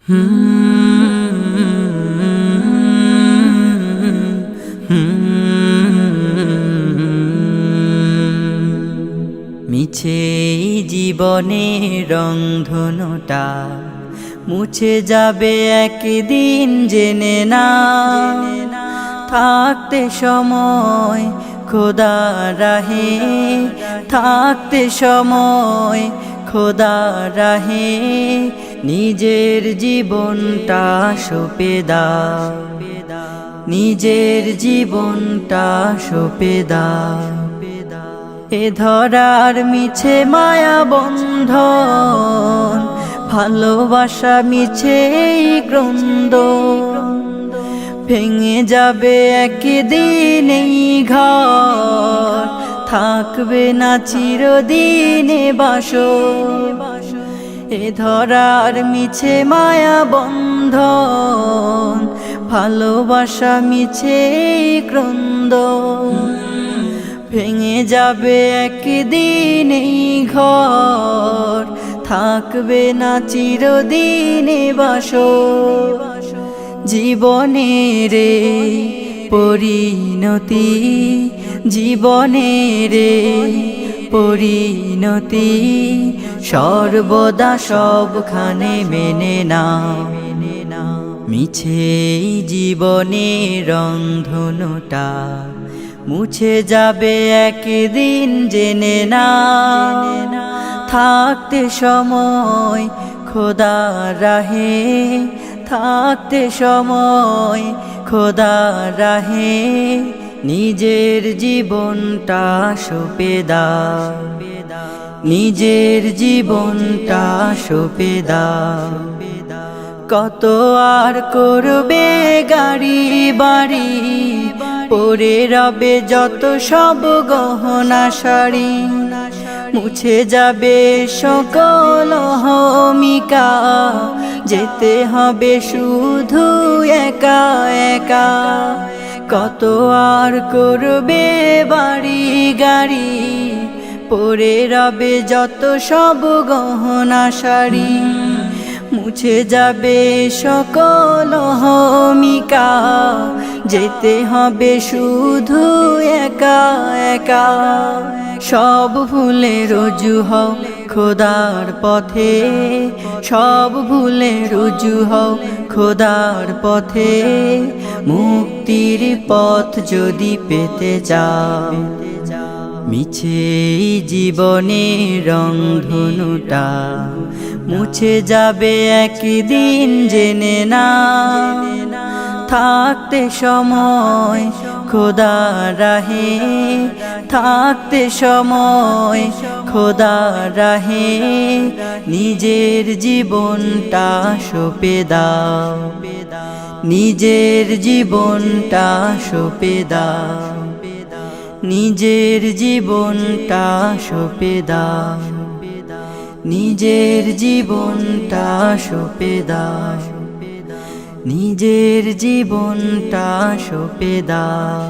মিছে জীবনের রংধনুটা মুছে যাবে একদিন জেনে না। থাকতে সময় খোদা রাহে, থাকতে সময় খোদা রাহে, নিজের জীবনটা সঁপে দাও, নিজের জীবনটা সঁপে দাও। এ ধরার মিছে মায়া বন্ধন, ভালোবাসা মিছে ক্রন্দন, ভেঙে যাবে একদিন এই ঘর, থাকবে না চিরদিনে বাসর। এ ধরার মিছে মায়া বন্ধন, ভালোবাসা মিছে ক্রন্দন, ভেঙে যাবে একদিন এই ঘর, থাকবে না চিরদিনে বাসর। জীবনের পরিণতি, জীবনের পরিণতি সর্বদা সবখানে মেনে নাও। মিছে জীবনের রংধনুটা মুছে যাবে একদিন জেনে না। থাকতে সময় খোদা রাহে, থাকতে সময় খোদা রাহে, নিজের জীবনটা সঁপে দাও, নিজের জীবনটা সঁপে দাও। কত আর করবে গাড়ি বাড়ি, পরে রবে যত সব গহনা শাড়ি, মুছে যাবে সকল অহমিকা, যেতে হবে শুধু একা একা। কত আর করবে বাড়ি গাড়ি, পরে রবে যত সব গহনা শাড়ি, মুছে যাবে সকল অহমিকা, যেতে হবে শুধু একা একা। সব ভুলে রুজু হও খোদার পথে, সব ভুলে রুজু হও খোদার পথে, মুক্তির পথ যদি পেতে চাও। মিছে জীবনের রংধনুটা মুছে যাবে একদিন জেনে না। থাকতে সময় খোদা রাহে, থাকতে সময় খোদা রাহে, নিজের জীবনটা সঁপে দাও, নিজের জীবনটা সঁপে দাও, নিজের জীবনটা সঁপে দাও, নিজের জীবনটা সঁপে দাও, নিজের জীবনটা সঁপে দাও।